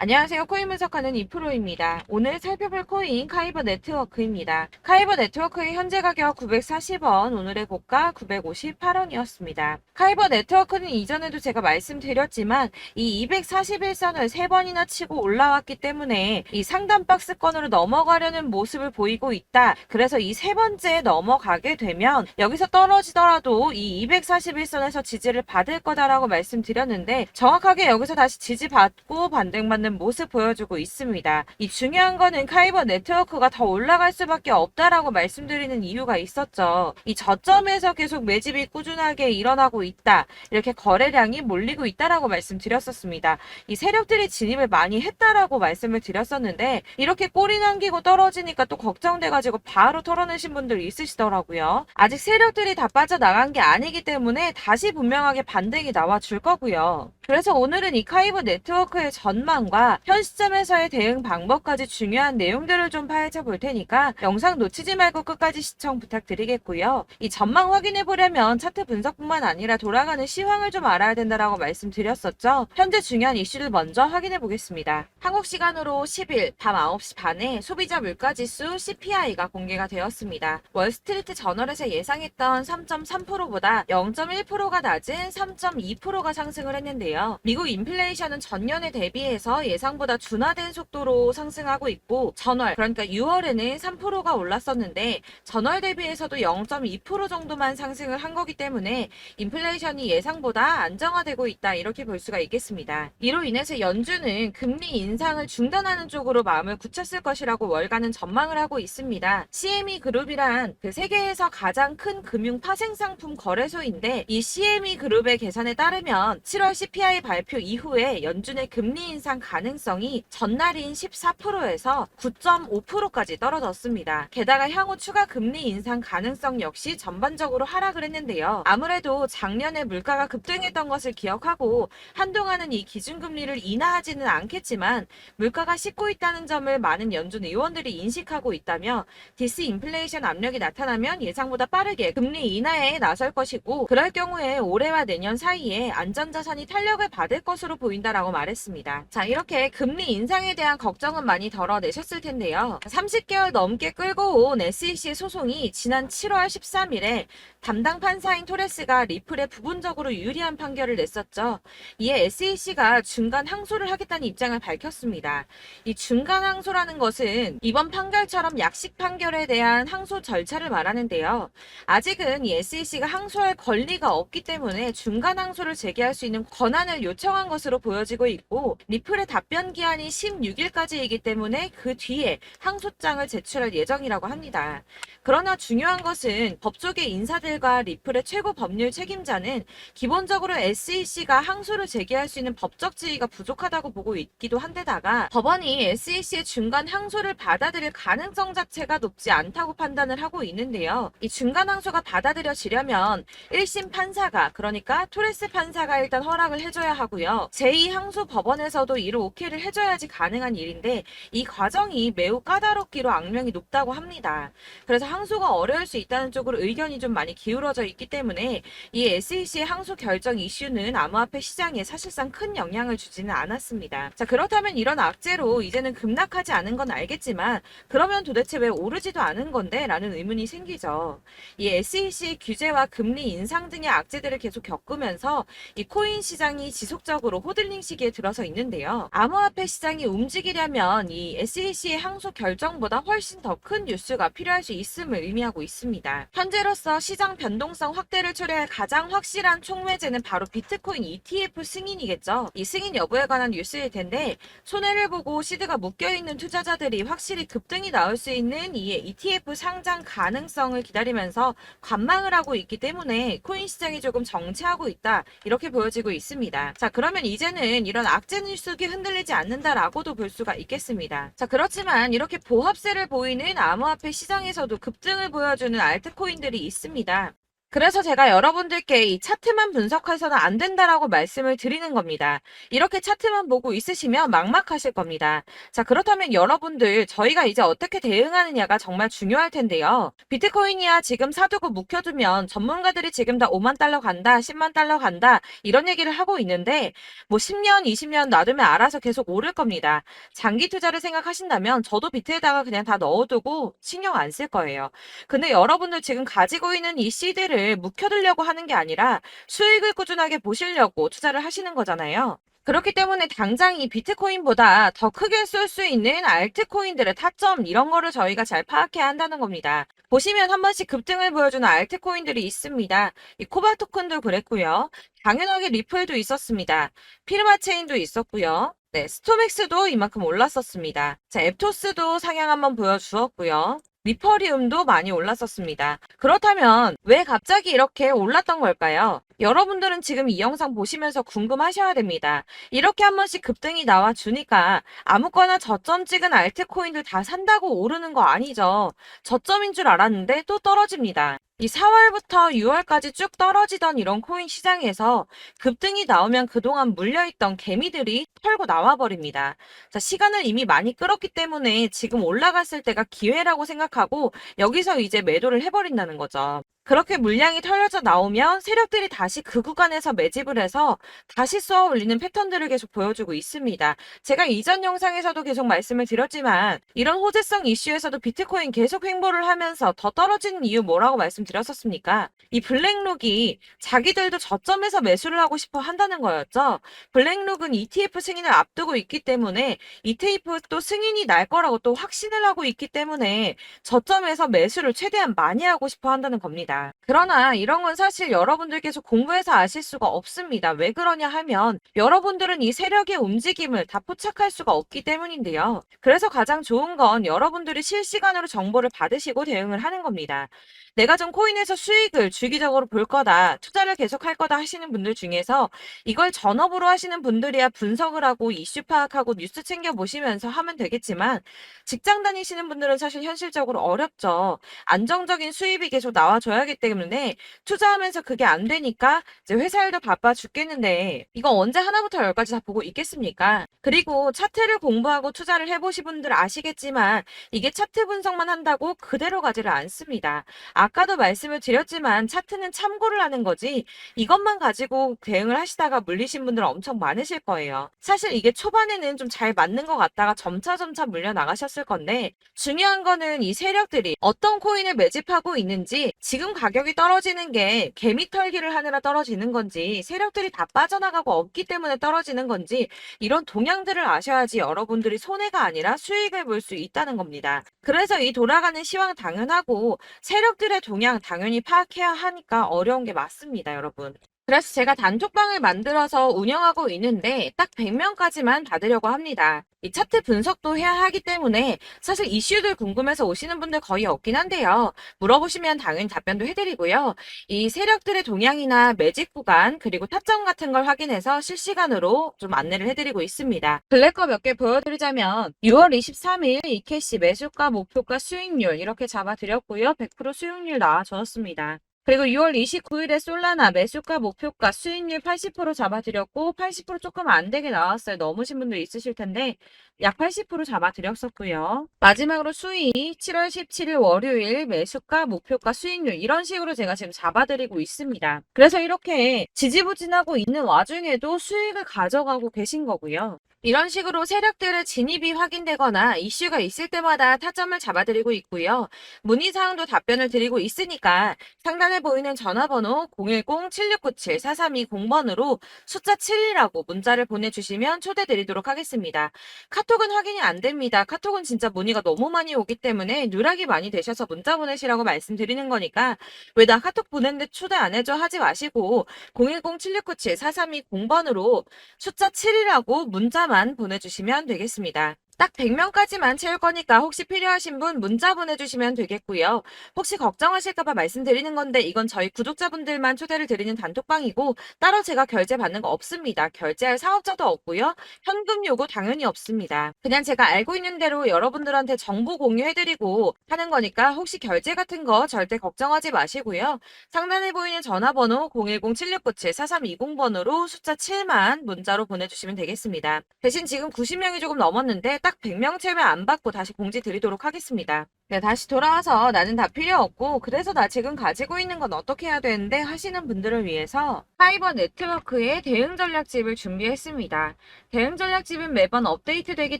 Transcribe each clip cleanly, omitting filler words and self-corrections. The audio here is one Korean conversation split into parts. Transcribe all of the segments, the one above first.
안녕하세요. 코인 분석하는 이프로입니다. 오늘 살펴볼 코인 카이버 네트워크입니다. 카이버 네트워크의 현재 가격 940원, 오늘의 고가 958원이었습니다. 카이버 네트워크는 이전에도 제가 말씀드렸지만 이 241선을 3번이나 치고 올라왔기 때문에 이 상단 박스권으로 넘어가려는 모습을 보이고 있다. 그래서 이 세 번째 넘어가게 되면 여기서 떨어지더라도 이 241선에서 지지를 받을 거다라고 말씀드렸는데 정확하게 여기서 다시 지지받고 반등받는 모습 보여주고 있습니다. 이 중요한 거는 카이버 네트워크가 더 올라갈 수밖에 없다라고 말씀드리는 이유가 있었죠. 이 저점에서 계속 매집이 꾸준하게 일어나고 있다. 이렇게 거래량이 몰리고 있다라고 말씀드렸었습니다. 이 세력들이 진입을 많이 했다라고 말씀을 드렸었는데 이렇게 꼬리 남기고 떨어지니까 또 걱정돼가지고 바로 털어내신 분들 있으시더라고요. 아직 세력들이 다 빠져나간 게 아니기 때문에 다시 분명하게 반등이 나와줄 거고요. 그래서 오늘은 이 카이버 네트워크의 전망과 현 시점에서의 대응 방법까지 중요한 내용들을 좀 파헤쳐 볼 테니까 영상 놓치지 말고 끝까지 시청 부탁드리겠고요. 이 전망 확인해 보려면 차트 분석뿐만 아니라 돌아가는 시황을 좀 알아야 된다라고 말씀드렸었죠. 현재 중요한 이슈를 먼저 확인해 보겠습니다. 한국 시간으로 10일 밤 9시 반에 소비자 물가지수 CPI가 공개가 되었습니다. 월스트리트 저널에서 예상했던 3.3%보다 0.1%가 낮은 3.2%가 상승을 했는데요. 미국 인플레이션은 전년에 대비해서 예상보다 둔화된 속도로 상승하고 있고 전월 그러니까 6월에는 3%가 올랐었는데 전월 대비해서도 0.2% 정도만 상승을 한 거기 때문에 인플레이션이 예상보다 안정화되고 있다 이렇게 볼 수가 있겠습니다. 이로 인해서 연준은 금리 인상을 중단하는 쪽으로 마음을 굳혔을 것이라고 월가는 전망을 하고 있습니다. CME 그룹이란 그 세계에서 가장 큰 금융 파생상품 거래소인데 이 CME 그룹의 계산에 따르면 7월 CPI 발표 이후에 연준의 금리 인상 가능성이 전날인 14%에서 9.5%까지 떨어졌습니다. 게다가 향후 추가 금리 인상 가능성 역시 전반적으로 하락을 했는데요. 아무래도 작년에 물가가 급등했던 것을 기억하고 한동안은 이 기준금리를 인하하지는 않겠지만 물가가 씻고 있다는 점을 많은 연준 의원들이 인식하고 있다며 디스인플레이션 압력이 나타나면 예상보다 빠르게 금리 인하에 나설 것이고 그럴 경우에 올해와 내년 사이에 안전자산이 탄력을 받을 것으로 보인다라고 말했습니다. 자, 이렇게 금리 인상에 대한 걱정은 많이 덜어내셨을 텐데요. 30개월 넘게 끌고 온 SEC 소송이 지난 7월 13일에 담당 판사인 토레스가 리플에 부분적으로 유리한 판결을 냈었죠. 이에 SEC가 중간 항소를 하겠다는 입장을 밝혔습니다. 이 중간 항소라는 것은 이번 판결처럼 약식 판결에 대한 항소 절차를 말하는데요. 아직은 이 SEC가 항소할 권리가 없기 때문에 중간 항소를 제기할 수 있는 권한을 요청한 것으로 보여지고 있고 리플의 답변 기한이 16일까지이기 때문에 그 뒤에 항소장을 제출할 예정이라고 합니다. 그러나 중요한 것은 법조계 인사들과 리플의 최고 법률 책임자는 기본적으로 SEC가 항소를 제기할 수 있는 법적 지위가 부족하다고 보고 있기도 한데다가 법원이 SEC의 중간 항소를 받아들일 가능성 자체가 높지 않다고 판단을 하고 있는데요. 이 중간 항소가 받아들여지려면 1심 판사가 그러니까 토레스 판사가 일단 허락을 해줘야 하고요. 제2항소 법원에서도 이를 오케이를 해줘야지 가능한 일인데 이 과정이 매우 까다롭기로 악명이 높다고 합니다. 그래서 항소가 어려울 수 있다는 쪽으로 의견이 좀 많이 기울어져 있기 때문에 이 SEC의 항소 결정 이슈는 암호화폐 시장에 사실상 큰 영향을 주지는 않았습니다. 자, 그렇다면 이런 악재로 이제는 급락하지 않은 건 알겠지만 그러면 도대체 왜 오르지도 않은 건데? 라는 의문이 생기죠. 이 SEC의 규제와 금리 인상 등의 악재들을 계속 겪으면서 이 코인 시장이 지속적으로 호들링 시기에 들어서 있는데요. 암호화폐 시장이 움직이려면 이 SEC의 항소 결정보다 훨씬 더 큰 뉴스가 필요할 수 있음을 의미하고 있습니다. 현재로서 시장 변동성 확대를 초래할 가장 확실한 촉매제는 바로 비트코인 ETF 승인이겠죠. 이 승인 여부에 관한 뉴스일 텐데 손해를 보고 시드가 묶여있는 투자자들이 확실히 급등이 나올 수 있는 이 ETF 상장 가능성을 기다리면서 관망을 하고 있기 때문에 코인 시장이 조금 정체하고 있다 이렇게 보여지고 있습니다. 자, 그러면 이제는 이런 악재 뉴스가 흔들리지 않는다라고도 볼 수가 있겠습니다. 자, 그렇지만 이렇게 보합세를 보이는 암호화폐 시장에서도 급등을 보여주는 알트코인들이 있습니다. 그래서 제가 여러분들께 이 차트만 분석해서는 안 된다라고 말씀을 드리는 겁니다. 이렇게 차트만 보고 있으시면 막막하실 겁니다. 자, 그렇다면 여러분들, 저희가 이제 어떻게 대응하느냐가 정말 중요할 텐데요. 비트코인이야 지금 사두고 묵혀두면 전문가들이 지금 다 5만 달러 간다, 10만 달러 간다, 이런 얘기를 하고 있는데, 뭐 10년, 20년 놔두면 알아서 계속 오를 겁니다. 장기 투자를 생각하신다면 저도 비트에다가 그냥 다 넣어두고 신경 안 쓸 거예요. 근데 여러분들 지금 가지고 있는 이 씨드를 묵혀두려고 하는 게 아니라 수익을 꾸준하게 보시려고 투자를 하시는 거잖아요. 그렇기 때문에 당장 이 비트코인보다 더 크게 쏠 수 있는 알트코인들의 타점 이런 거를 저희가 잘 파악해야 한다는 겁니다. 보시면 한 번씩 급등을 보여주는 알트코인들이 있습니다. 이 코바 토큰도 그랬고요. 당연하게 리플도 있었습니다. 피르마체인도 있었고요. 네, 스토맥스도 이만큼 올랐었습니다. 자, 앱토스도 상향 한번 보여주었고요. 리퍼리움도 많이 올랐었습니다. 그렇다면 왜 갑자기 이렇게 올랐던 걸까요? 여러분들은 지금 이 영상 보시면서 궁금하셔야 됩니다. 이렇게 한 번씩 급등이 나와 주니까 아무거나 저점 찍은 알트코인들 다 산다고 오르는 거 아니죠. 저점인 줄 알았는데 또 떨어집니다. 이 4월부터 6월까지 쭉 떨어지던 이런 코인 시장에서 급등이 나오면 그동안 물려있던 개미들이 털고 나와버립니다. 자, 시간을 이미 많이 끌었기 때문에 지금 올라갔을 때가 기회라고 생각하고 여기서 이제 매도를 해버린다는 거죠. 그렇게 물량이 털려져 나오면 세력들이 다시 그 구간에서 매집을 해서 다시 쏘아 올리는 패턴들을 계속 보여주고 있습니다. 제가 이전 영상에서도 계속 말씀을 드렸지만 이런 호재성 이슈에서도 비트코인 계속 횡보를 하면서 더 떨어지는 이유 뭐라고 말씀드렸었습니까? 이 블랙록이 자기들도 저점에서 매수를 하고 싶어 한다는 거였죠. 블랙록은 ETF 승인을 앞두고 있기 때문에 ETF도 승인이 날 거라고 또 확신을 하고 있기 때문에 저점에서 매수를 최대한 많이 하고 싶어 한다는 겁니다. 그러나 이런 건 사실 여러분들께서 공부해서 아실 수가 없습니다. 왜 그러냐 하면 여러분들은 이 세력의 움직임을 다 포착할 수가 없기 때문인데요. 그래서 가장 좋은 건 여러분들이 실시간으로 정보를 받으시고 대응을 하는 겁니다. 내가 좀 코인에서 수익을 주기적으로 볼 거다, 투자를 계속 할 거다 하시는 분들 중에서 이걸 전업으로 하시는 분들이야 분석을 하고 이슈 파악하고 뉴스 챙겨 보시면서 하면 되겠지만 직장 다니시는 분들은 사실 현실적으로 어렵죠. 안정적인 수입이 계속 나와줘야 하기 때문에 투자하면서 그게 안 되니까 이제 회사 일도 바빠 죽겠는데 이거 언제 하나부터 열까지 다 보고 있겠습니까? 그리고 차트를 공부하고 투자를 해보신 분들 아시겠지만 이게 차트 분석만 한다고 그대로 가지를 않습니다. 아까도 말씀을 드렸지만 차트는 참고를 하는 거지 이것만 가지고 대응을 하시다가 물리신 분들 엄청 많으실 거예요. 사실 이게 초반에는 좀 잘 맞는 것 같다가 점차 물려 나가셨을 건데 중요한 거는 이 세력들이 어떤 코인을 매집하고 있는지 지금 가격이 떨어지는 게 개미 털기를 하느라 떨어지는 건지 세력들이 다 빠져나가고 없기 때문에 떨어지는 건지 이런 동향들을 아셔야지 여러분들이 손해가 아니라 수익을 볼 수 있다는 겁니다. 그래서 이 돌아가는 시황 당연하고 세력들의 동향 당연히 파악해야 하니까 어려운 게 맞습니다, 여러분. 그래서 제가 단톡방을 만들어서 운영하고 있는데 딱 100명까지만 받으려고 합니다. 이 차트 분석도 해야 하기 때문에 사실 이슈들 궁금해서 오시는 분들 거의 없긴 한데요. 물어보시면 당연히 답변도 해드리고요. 이 세력들의 동향이나 매집 구간 그리고 타점 같은 걸 확인해서 실시간으로 좀 안내를 해드리고 있습니다. 블랙거 몇 개 보여드리자면 6월 23일 이캐시 매수가, 목표가, 수익률 이렇게 잡아드렸고요. 100% 수익률 나와줬습니다. 그리고 6월 29일에 솔라나 매수가, 목표가, 수익률 80% 잡아드렸고 80% 조금 안 되게 나왔어요. 넘으신 분들 있으실 텐데 약 80% 잡아드렸었고요. 마지막으로 수익 7월 17일 월요일 매수가, 목표가, 수익률 이런 식으로 제가 지금 잡아드리고 있습니다. 그래서 이렇게 지지부진하고 있는 와중에도 수익을 가져가고 계신 거고요. 이런 식으로 세력들의 진입이 확인되거나 이슈가 있을 때마다 타점을 잡아드리고 있고요. 문의사항도 답변을 드리고 있으니까 상단에 보이는 전화번호 010-7697-4320번으로 숫자 7이라고 문자를 보내주시면 초대드리도록 하겠습니다. 카톡은 확인이 안 됩니다. 카톡은 진짜 문의가 너무 많이 오기 때문에 누락이 많이 되셔서 문자 보내시라고 말씀드리는 거니까 왜 나 카톡 보냈는데 초대 안 해줘 하지 마시고 010-7697-4320번으로 숫자 7이라고 문자만 보내주시면 되겠습니다. 딱 100명까지만 채울 거니까 혹시 필요하신 분 문자 보내주시면 되겠고요. 혹시 걱정하실까봐 말씀드리는 건데 이건 저희 구독자분들만 초대를 드리는 단톡방이고 따로 제가 결제 받는 거 없습니다. 결제할 사업자도 없고요. 현금 요구 당연히 없습니다. 그냥 제가 알고 있는 대로 여러분들한테 정보 공유해드리고 하는 거니까 혹시 결제 같은 거 절대 걱정하지 마시고요. 상단에 보이는 전화번호 010-7697-4320번으로 숫자 7만 문자로 보내주시면 되겠습니다. 대신 지금 90명이 조금 넘었는데 딱 100명 채우면 안 받고 다시 공지 드리도록 하겠습니다. 네, 다시 돌아와서 나는 다 필요 없고 그래서 나 지금 가지고 있는 건 어떻게 해야 되는데 하시는 분들을 위해서 파이버 네트워크의 대응 전략집을 준비했습니다. 대응 전략집은 매번 업데이트 되기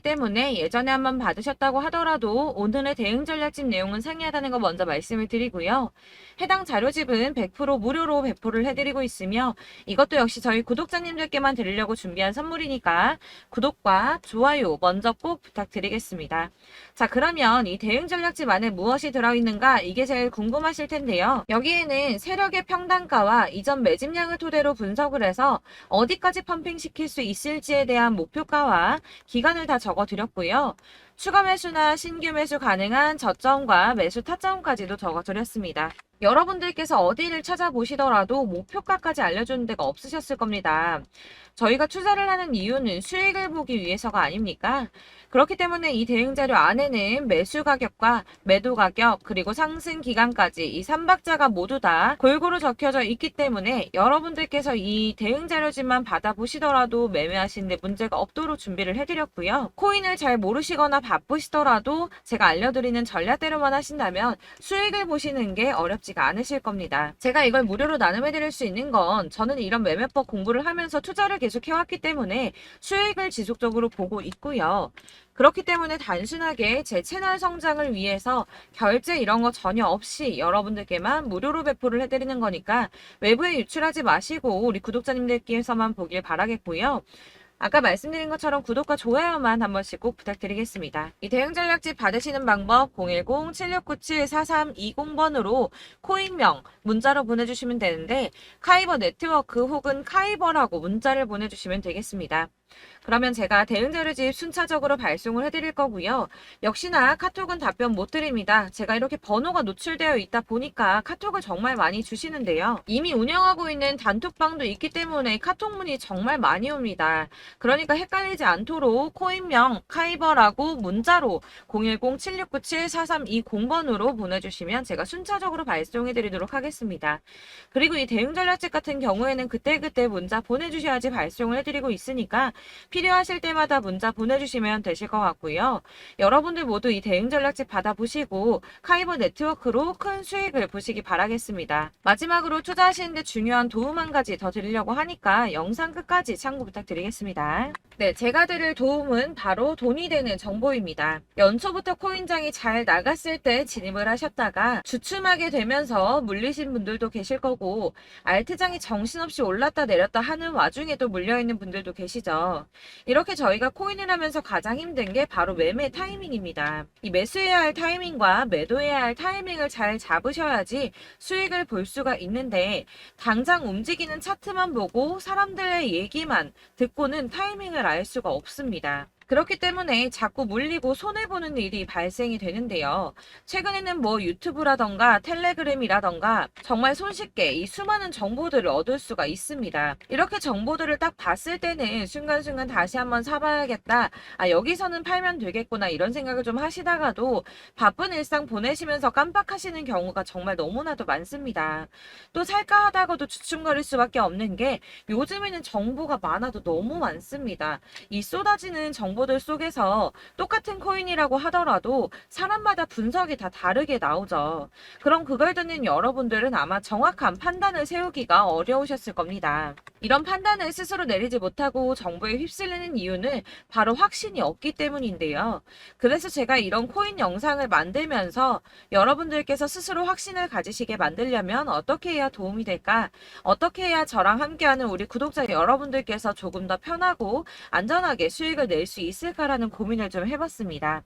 때문에 예전에 한번 받으셨다고 하더라도 오늘의 대응 전략집 내용은 상이하다는 거 먼저 말씀을 드리고요. 해당 자료집은 100% 무료로 배포를 해드리고 있으며 이것도 역시 저희 구독자님들께만 드리려고 준비한 선물이니까 구독과 좋아요 먼저 꼭 부탁드리겠습니다. 자, 그러면 이 대응 전략집 안에 무엇이 들어있는가 이게 제일 궁금하실 텐데요. 여기에는 세력의 평단가와 이전 매집량을 토대로 분석을 해서 어디까지 펌핑시킬 수 있을지에 대한 목표가와 기간을 다 적어드렸고요. 추가 매수나 신규 매수 가능한 저점과 매수 타점까지도 적어드렸습니다. 여러분들께서 어디를 찾아보시더라도 목표가까지 알려주는 데가 없으셨을 겁니다. 저희가 투자를 하는 이유는 수익을 보기 위해서가 아닙니까? 그렇기 때문에 이 대응 자료 안에는 매수 가격과 매도 가격 그리고 상승 기간까지 이 3박자가 모두 다 골고루 적혀져 있기 때문에 여러분들께서 이 대응 자료집만 받아보시더라도 매매하시는데 문제가 없도록 준비를 해드렸고요. 코인을 잘 모르시거나 바쁘시더라도 제가 알려드리는 전략대로만 하신다면 수익을 보시는 게 어렵지가 않으실 겁니다. 제가 이걸 무료로 나눔해드릴 수 있는 건 저는 이런 매매법 공부를 하면서 투자를 계속 해왔기 때문에 수익을 지속적으로 보고 있고요. 그렇기 때문에 단순하게 제 채널 성장을 위해서 결제 이런 거 전혀 없이 여러분들께만 무료로 배포를 해드리는 거니까 외부에 유출하지 마시고 우리 구독자님들께서만 보길 바라겠고요. 아까 말씀드린 것처럼 구독과 좋아요만 한 번씩 꼭 부탁드리겠습니다. 이 대응 전략집 받으시는 방법 010-7697-4320번으로 코인명 문자로 보내주시면 되는데 카이버 네트워크 혹은 카이버라고 문자를 보내주시면 되겠습니다. 그러면 제가 대응 자료집 순차적으로 발송을 해드릴 거고요. 역시나 카톡은 답변 못 드립니다. 제가 이렇게 번호가 노출되어 있다 보니까 카톡을 정말 많이 주시는데요. 이미 운영하고 있는 단톡방도 있기 때문에 카톡 문이 정말 많이 옵니다. 그러니까 헷갈리지 않도록 코인명 카이버라고 문자로 010-7697-4320번으로 보내주시면 제가 순차적으로 발송해드리도록 하겠습니다. 그리고 이 대응 전략집 같은 경우에는 그때그때 문자 보내주셔야지 발송을 해드리고 있으니까 필요하실 때마다 문자 보내주시면 되실 것 같고요. 여러분들 모두 이 대응 전략집 받아보시고 카이버 네트워크로 큰 수익을 보시기 바라겠습니다. 마지막으로 투자하시는데 중요한 도움 한 가지 더 드리려고 하니까 영상 끝까지 참고 부탁드리겠습니다. 네, 제가 드릴 도움은 바로 돈이 되는 정보입니다. 연초부터 코인장이 잘 나갔을 때 진입을 하셨다가 주춤하게 되면서 물리신 분들도 계실 거고 알트장이 정신없이 올랐다 내렸다 하는 와중에도 물려있는 분들도 계시죠. 이렇게 저희가 코인을 하면서 가장 힘든 게 바로 매매 타이밍입니다. 이 매수해야 할 타이밍과 매도해야 할 타이밍을 잘 잡으셔야지 수익을 볼 수가 있는데 당장 움직이는 차트만 보고 사람들의 얘기만 듣고는 타이밍을 알 수가 없습니다. 그렇기 때문에 자꾸 물리고 손해보는 일이 발생이 되는데요. 최근에는 뭐 유튜브라던가 텔레그램이라던가 정말 손쉽게 이 수많은 정보들을 얻을 수가 있습니다. 이렇게 정보들을 딱 봤을 때는 순간순간 다시 한번 사봐야겠다. 아, 여기서는 팔면 되겠구나 이런 생각을 좀 하시다가도 바쁜 일상 보내시면서 깜빡하시는 경우가 정말 너무나도 많습니다. 또 살까 하다가도 주춤거릴 수밖에 없는 게 요즘에는 정보가 많아도 너무 많습니다. 이 쏟아지는 정보들 속에서 똑같은 코인이라고 하더라도 사람마다 분석이 다 다르게 나오죠. 그럼 그걸 듣는 여러분들은 아마 정확한 판단을 세우기가 어려우셨을 겁니다. 이런 판단을 스스로 내리지 못하고 정보에 휩쓸리는 이유는 바로 확신이 없기 때문인데요. 그래서 제가 이런 코인 영상을 만들면서 여러분들께서 스스로 확신을 가지시게 만들려면 어떻게 해야 도움이 될까? 어떻게 해야 저랑 함께하는 우리 구독자 여러분들께서 조금 더 편하고 안전하게 수익을 낼 수 있을까라는 고민을 좀 해봤습니다.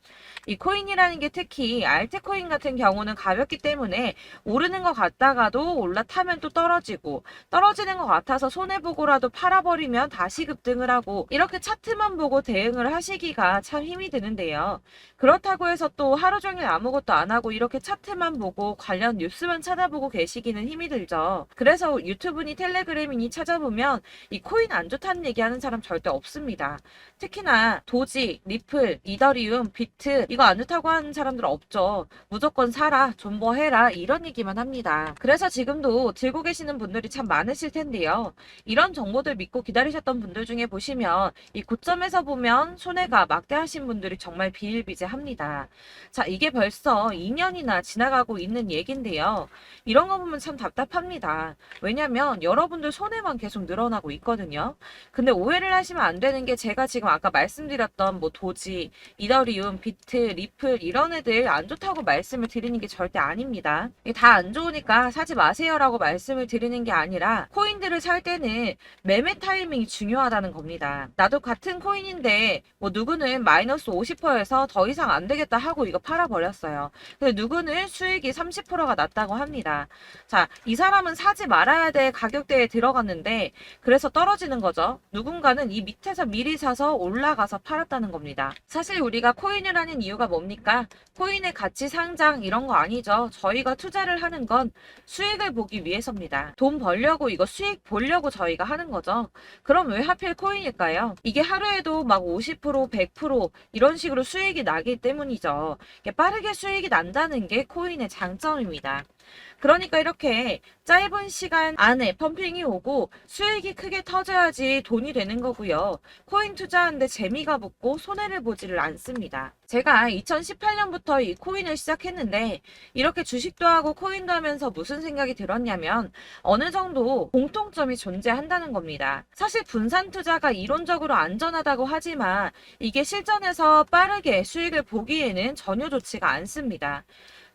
이 코인이라는 게 특히 알트코인 같은 경우는 가볍기 때문에 오르는 것 같다가도 올라타면 또 떨어지고, 떨어지는 것 같아서 손해보고라도 팔아버리면 다시 급등을 하고, 이렇게 차트만 보고 대응을 하시기가 참 힘이 드는데요. 그렇다고 해서 또 하루 종일 아무것도 안 하고 이렇게 차트만 보고 관련 뉴스만 찾아보고 계시기는 힘이 들죠. 그래서 유튜브니 텔레그램이니 찾아보면 이 코인 안 좋다는 얘기하는 사람 절대 없습니다. 특히나 도지, 리플, 이더리움, 비트 이거 안 좋다고 하는 사람들 없죠. 무조건 사라, 존버해라 이런 얘기만 합니다. 그래서 지금도 들고 계시는 분들이 참 많으실 텐데요. 이런 정보들 믿고 기다리셨던 분들 중에 보시면 이 고점에서 보면 손해가 막대하신 분들이 정말 비일비재합니다. 자, 이게 벌써 2년이나 지나가고 있는 얘긴데요. 이런 거 보면 참 답답합니다. 왜냐면 여러분들 손해만 계속 늘어나고 있거든요. 근데 오해를 하시면 안 되는 게 제가 지금 아까 말씀드렸던 뭐 도지, 이더리움, 비트, 리플 이런 애들 안 좋다고 말씀을 드리는 게 절대 아닙니다. 다 안 좋으니까 사지 마세요라고 말씀을 드리는 게 아니라 코인들을 살 때는 매매 타이밍이 중요하다는 겁니다. 나도 같은 코인인데 뭐 누구는 마이너스 50%에서 더 이상 안 되겠다 하고 이거 팔아버렸어요. 근데 누구는 수익이 30%가 났다고 합니다. 자, 이 사람은 사지 말아야 될 가격대에 들어갔는데 그래서 떨어지는 거죠. 누군가는 이 밑에서 미리 사서 올라가서 팔았다는 겁니다. 사실 우리가 코인을 하는 이유가 뭡니까? 코인의 가치 상장 이런 거 아니죠. 저희가 투자를 하는 건 수익을 보기 위해서입니다. 돈 벌려고 이거 수익 보려고 저희가 하는 거죠. 그럼 왜 하필 코인일까요? 이게 하루에도 막 50%, 100% 이런 식으로 수익이 나기 때문이죠. 빠르게 수익이 난다는 게 코인의 장점입니다. 그러니까 이렇게 짧은 시간 안에 펌핑이 오고 수익이 크게 터져야지 돈이 되는 거고요. 코인 투자하는데 재미가 붙고 손해를 보지를 않습니다. 제가 2018년부터 이 코인을 시작했는데 이렇게 주식도 하고 코인도 하면서 무슨 생각이 들었냐면 어느 정도 공통점이 존재한다는 겁니다. 사실 분산 투자가 이론적으로 안전하다고 하지만 이게 실전에서 빠르게 수익을 보기에는 전혀 좋지가 않습니다.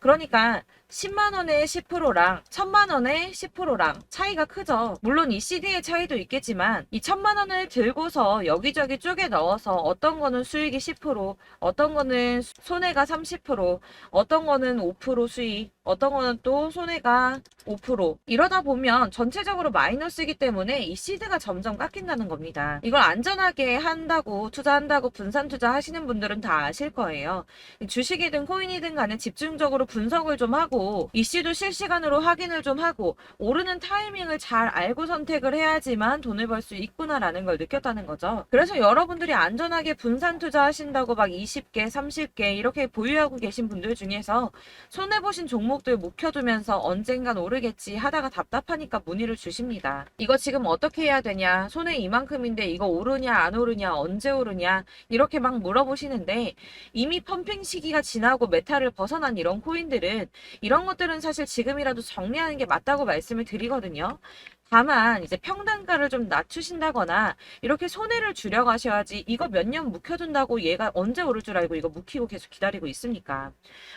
그러니까 10만 원에 10%랑 1000만 원에 10%랑 차이가 크죠. 물론 이 CD의 차이도 있겠지만 이 1000만 원을 들고서 여기저기 쪼개 넣어서 어떤 거는 수익이 10%, 어떤 거는 손해가 30%, 어떤 거는 5% 수익, 어떤 거는 또 손해가 5%. 이러다 보면 전체적으로 마이너스이기 때문에 이 시드가 점점 깎인다는 겁니다. 이걸 안전하게 한다고 투자한다고 분산 투자하시는 분들은 다 아실 거예요. 주식이든 코인이든 간에 집중적으로 분석을 좀 하고 이슈도 실시간으로 확인을 좀 하고 오르는 타이밍을 잘 알고 선택을 해야지만 돈을 벌 수 있구나라는 걸 느꼈다는 거죠. 그래서 여러분들이 안전하게 분산 투자하신다고 막 20개, 30개 이렇게 보유하고 계신 분들 중에서 손해보신 종목들 묵혀두면서 언젠간 오르겠지 하다가 답답하니까 문의를 주십니다. 이거 지금 어떻게 해야 되냐? 손해 이만큼인데 이거 오르냐 안 오르냐 언제 오르냐 이렇게 막 물어보시는데 이미 펌핑 시기가 지나고 메타를 벗어난 이런 코인들은 이런 것들은 사실 지금이라도 정리하는 게 맞다고 말씀을 드리거든요. 다만 이제 평단가를 좀 낮추신다거나 이렇게 손해를 줄여가셔야지 이거 몇 년 묵혀둔다고 얘가 언제 오를 줄 알고 이거 묵히고 계속 기다리고 있습니까?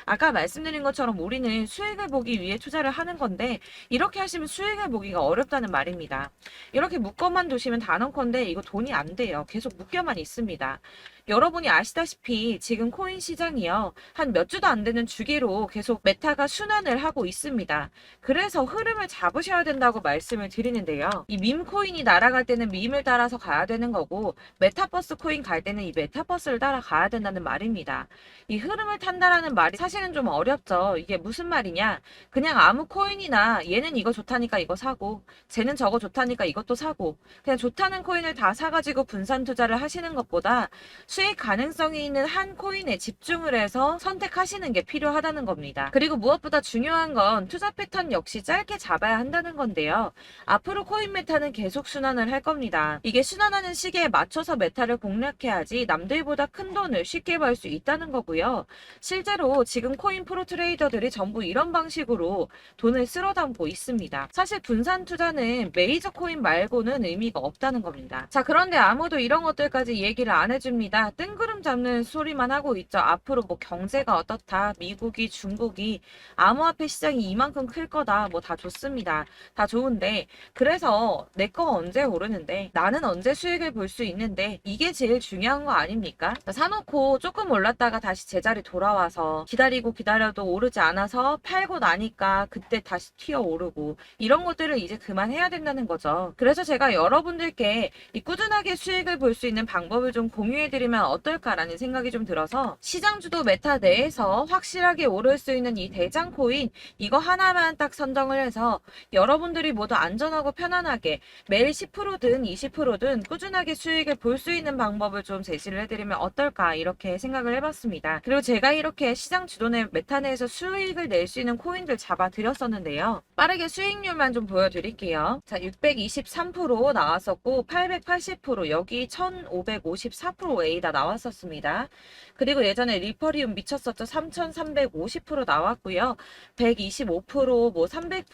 아까 말씀드린 것처럼 우리는 수익을 보기 위해 투자를 하는 건데 이렇게 하시면 수익을 보기가 어렵다는 말입니다. 이렇게 묶어만 두시면 단언컨대 이거 돈이 안 돼요. 계속 묶여만 있습니다. 여러분이 아시다시피 지금 코인 시장이요. 한 몇 주도 안 되는 주기로 계속 메타가 순환을 하고 있습니다. 그래서 흐름을 잡으셔야 된다고 말씀을 드리는데요. 이 밈 코인이 날아갈 때는 밈을 따라서 가야 되는 거고 메타버스 코인 갈 때는 이 메타버스를 따라가야 된다는 말입니다. 이 흐름을 탄다라는 말이 사실은 좀 어렵죠. 이게 무슨 말이냐? 그냥 아무 코인이나 얘는 이거 좋다니까 이거 사고 쟤는 저거 좋다니까 이것도 사고 그냥 좋다는 코인을 다 사가지고 분산 투자를 하시는 것보다 수익 가능성이 있는 한 코인에 집중을 해서 선택하시는 게 필요하다는 겁니다. 그리고 무엇보다 중요한 건 투자 패턴 역시 짧게 잡아야 한다는 건데요. 앞으로 코인 메타는 계속 순환을 할 겁니다. 이게 순환하는 시기에 맞춰서 메타를 공략해야지 남들보다 큰 돈을 쉽게 벌 수 있다는 거고요. 실제로 지금 코인 프로 트레이더들이 전부 이런 방식으로 돈을 쓸어 담고 있습니다. 사실 분산 투자는 메이저 코인 말고는 의미가 없다는 겁니다. 자, 그런데 아무도 이런 것들까지 얘기를 안 해줍니다. 우리가 뜬구름 잡는 소리만 하고 있죠. 앞으로 뭐 경제가 어떻다, 미국이, 중국이, 암호화폐 시장이 이만큼 클 거다, 뭐 다 좋습니다. 다 좋은데, 그래서 내 거 언제 오르는데, 나는 언제 수익을 볼 수 있는데, 이게 제일 중요한 거 아닙니까? 사놓고 조금 올랐다가 다시 제자리 돌아와서 기다리고 기다려도 오르지 않아서 팔고 나니까 그때 다시 튀어 오르고, 이런 것들을 이제 그만해야 된다는 거죠. 그래서 제가 여러분들께 이 꾸준하게 수익을 볼 수 있는 방법을 좀 공유해드리면 어떨까라는 생각이 좀 들어서, 시장주도 메타 내에서 확실하게 오를 수 있는 이 대장 코인, 이거 하나만 딱 선정을 해서 여러분들이 모두 안전하고 편안하게 매일 10%든 20%든 꾸준하게 수익을 볼 수 있는 방법을 좀 제시를 해드리면 어떨까, 이렇게 생각을 해봤습니다. 그리고 제가 이렇게 시장 주도내 메타 내에서 수익을 낼 수 있는 코인들 잡아드렸었는데요. 빠르게 수익률만 좀 보여드릴게요. 자, 623% 나왔었고 880%, 여기 1554% 다 나왔었습니다. 그리고 예전에 리퍼리움 미쳤었죠. 3350% 나왔고요. 125%, 뭐 300%,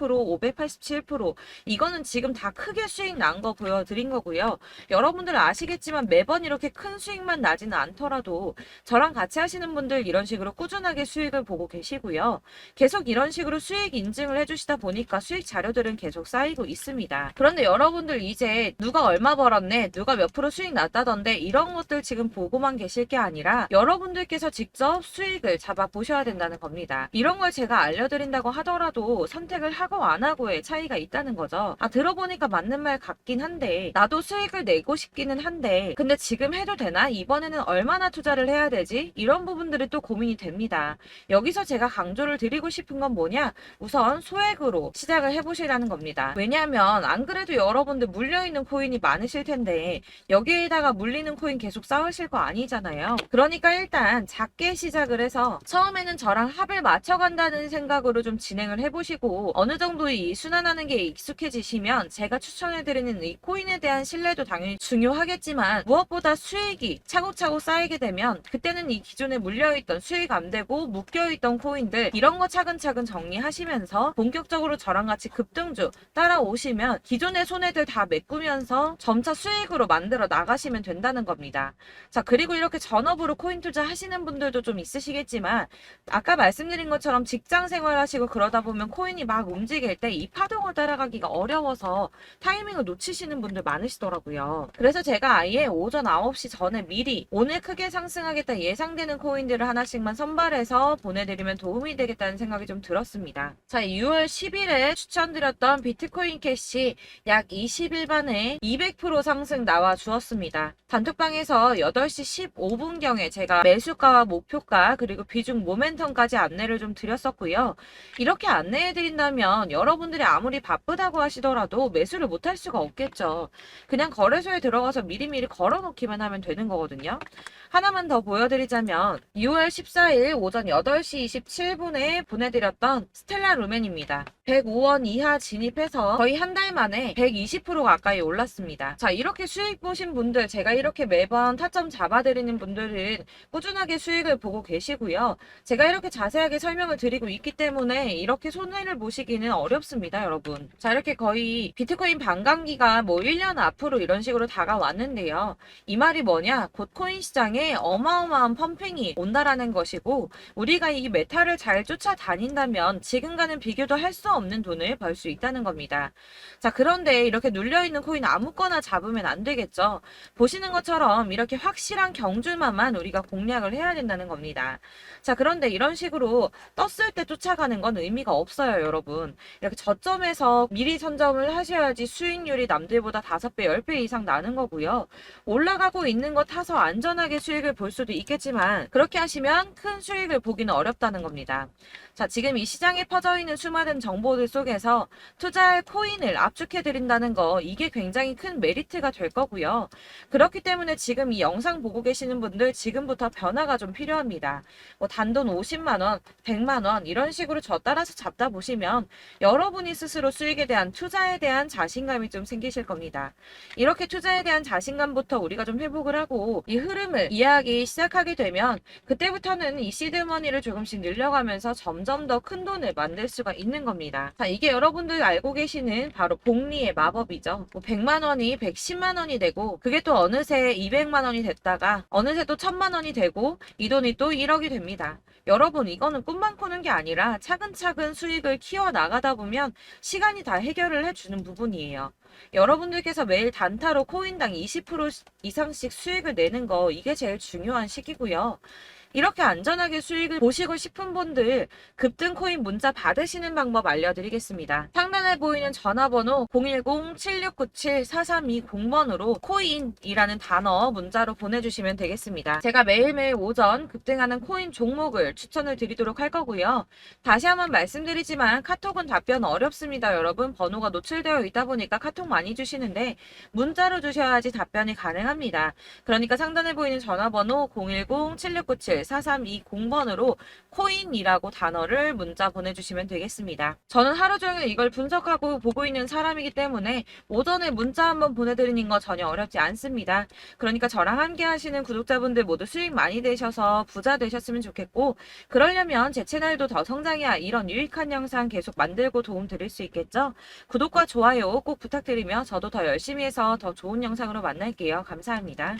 587%, 이거는 지금 다 크게 수익 난 거 보여드린 거고요. 여러분들 아시겠지만 매번 이렇게 큰 수익만 나지는 않더라도 저랑 같이 하시는 분들 이런 식으로 꾸준하게 수익을 보고 계시고요. 계속 이런 식으로 수익 인증을 해주시다 보니까 수익 자료들은 계속 쌓이고 있습니다. 그런데 여러분들 이제 누가 얼마 벌었네, 누가 몇 프로 수익 났다던데, 이런 것들 지금 보고만 계실 게 아니라 여러분들께서 직접 수익을 잡아 보셔야 된다는 겁니다. 이런 걸 제가 알려드린다고 하더라도 선택을 하고 안 하고의 차이가 있다는 거죠. 들어보니까 맞는 말 같긴 한데, 나도 수익을 내고 싶기는 한데 근데 지금 해도 되나? 이번에는 얼마나 투자를 해야 되지? 이런 부분들이 또 고민이 됩니다. 여기서 제가 강조를 드리고 싶은 건 뭐냐? 우선 소액으로 시작을 해보시라는 겁니다. 왜냐하면 안 그래도 여러분들 물려있는 코인이 많으실 텐데 여기에다가 물리는 코인 계속 쌓으실 거 아니잖아요. 그러니까 일단 작게 시작을 해서 처음에는 저랑 합을 맞춰간다는 생각으로 좀 진행을 해보시고, 어느 정도 이 순환하는 게 익숙해지시면 제가 추천해드리는 이 코인에 대한 신뢰도 당연히 중요하겠지만, 무엇보다 수익이 차곡차곡 쌓이게 되면 그때는 이 기존에 물려있던, 수익 안 되고 묶여있던 코인들, 이런 거 차근차근 정리하시면서 본격적으로 저랑 같이 급등주 따라오시면 기존의 손해들 다 메꾸면서 점차 수익으로 만들어 나가시면 된다는 겁니다. 자, 그리고 이렇게 전업으로 코인 투자 하시는 분들도 좀 있으시겠지만, 아까 말씀드린 것처럼 직장 생활하시고 그러다 보면 코인이 막 움직일 때 이 파동을 따라가기가 어려워서 타이밍을 놓치시는 분들 많으시더라고요. 그래서 제가 아예 오전 9시 전에 미리 오늘 크게 상승하겠다 예상되는 코인들을 하나씩만 선발해서 보내드리면 도움이 되겠다는 생각이 좀 들었습니다. 자, 6월 10일에 추천드렸던 비트코인 캐시 약 20일 만에 200% 상승 나와 주었습니다. 단톡방에서 8시 15분경에 제가 매수가와 목표가 그리고 비중 모멘텀까지 안내를 좀 드렸었고요. 이렇게 안내해드린다면 여러분들이 아무리 바쁘다고 하시더라도 매수를 못할 수가 없겠죠. 그냥 거래소에 들어가서 미리미리 걸어놓기만 하면 되는 거거든요. 하나만 더 보여드리자면 6월 14일 오전 8시 27분에 보내드렸던 스텔라 루멘입니다. 105원 이하 진입해서 거의 한 달 만에 120% 가까이 올랐습니다. 자, 이렇게 수익 보신 분들, 제가 이렇게 매번 타점 잡아드리는 분들은 꾸준하게 수익을 보고 계시고요. 제가 이렇게 자세하게 설명을 드리고 있기 때문에 이렇게 손해를 보시기는 어렵습니다, 여러분. 자, 이렇게 거의 비트코인 반감기가 뭐 1년 앞으로 이런 식으로 다가왔는데요. 이 말이 뭐냐? 곧 코인 시장에 어마어마한 펌핑이 온다라는 것이고, 우리가 이 메타를 잘 쫓아다닌다면 지금과는 비교도 할 수 없는 돈을 벌 수 있다는 겁니다. 자, 그런데 이렇게 눌려있는 코인 아무거나 잡으면 안 되겠죠. 보시는 것처럼 이렇게 확실한 경주만만 우리가 공략을 해야 된다는 겁니다. 자, 그런데 이런 식으로 떴을 때 쫓아가는 건 의미가 없어요, 여러분. 이렇게 저점에서 미리 선점을 하셔야지 수익률이 남들보다 5배, 10배 이상 나는 거고요. 올라가고 있는 거 타서 안전하게 수익을 볼 수도 있겠지만 그렇게 하시면 큰 수익을 보기는 어렵다는 겁니다. 자, 지금 이 시장에 퍼져 있는 수많은 정보들 속에서 투자할 코인을 압축해드린다는 거, 이게 굉장히 큰 메리트가 될 거고요. 그렇기 때문에 지금 이 영상 보고 계시는 분들 지금부터 변화가 좀 필요합니다. 뭐 단돈 50만원, 100만원 이런 식으로 저 따라서 잡다 보시면 여러분이 스스로 수익에 대한, 투자에 대한 자신감이 좀 생기실 겁니다. 이렇게 투자에 대한 자신감부터 우리가 좀 회복을 하고 이 흐름을 이해하기 시작하게 되면 그때부터는 이 시드머니를 조금씩 늘려가면서 점점 더 큰 돈을 만들 수가 있는 겁니다. 있습니다. 자, 이게 여러분들 알고 계시는 바로 복리의 마법이죠. 뭐 100만 원이 110만 원이 되고 그게 또 어느새 200만 원이 됐다가 어느새 또 1000만 원이 되고 이 돈이 또 1억이 됩니다. 여러분, 이거는 꿈만 꾸는 게 아니라 차근차근 수익을 키워 나가다 보면 시간이 다 해결을 해주는 부분이에요. 여러분들께서 매일 단타로 코인당 20% 이상씩 수익을 내는 거, 이게 제일 중요한 시기고요. 이렇게 안전하게 수익을 보시고 싶은 분들 급등 코인 문자 받으시는 방법 알려드리겠습니다. 상단에 보이는 전화번호 010-7697-4320번으로 코인이라는 단어 문자로 보내주시면 되겠습니다. 제가 매일매일 오전 급등하는 코인 종목을 추천을 드리도록 할 거고요. 다시 한번 말씀드리지만 카톡은 답변 어렵습니다. 여러분, 번호가 노출되어 있다 보니까 카톡 많이 주시는데 문자로 주셔야지 답변이 가능합니다. 그러니까 상단에 보이는 전화번호 010-7697-4320번으로 코인이라고 단어를 문자 보내주시면 되겠습니다. 저는 하루 종일 이걸 분석하고 보고 있는 사람이기 때문에 오전에 문자 한번 보내드리는 거 전혀 어렵지 않습니다. 그러니까 저랑 함께 하시는 구독자분들 모두 수익 많이 되셔서 부자 되셨으면 좋겠고, 그러려면 제 채널도 더 성장해야 이런 유익한 영상 계속 만들고 도움 드릴 수 있겠죠? 구독과 좋아요 꼭 부탁드리며 저도 더 열심히 해서 더 좋은 영상으로 만날게요. 감사합니다.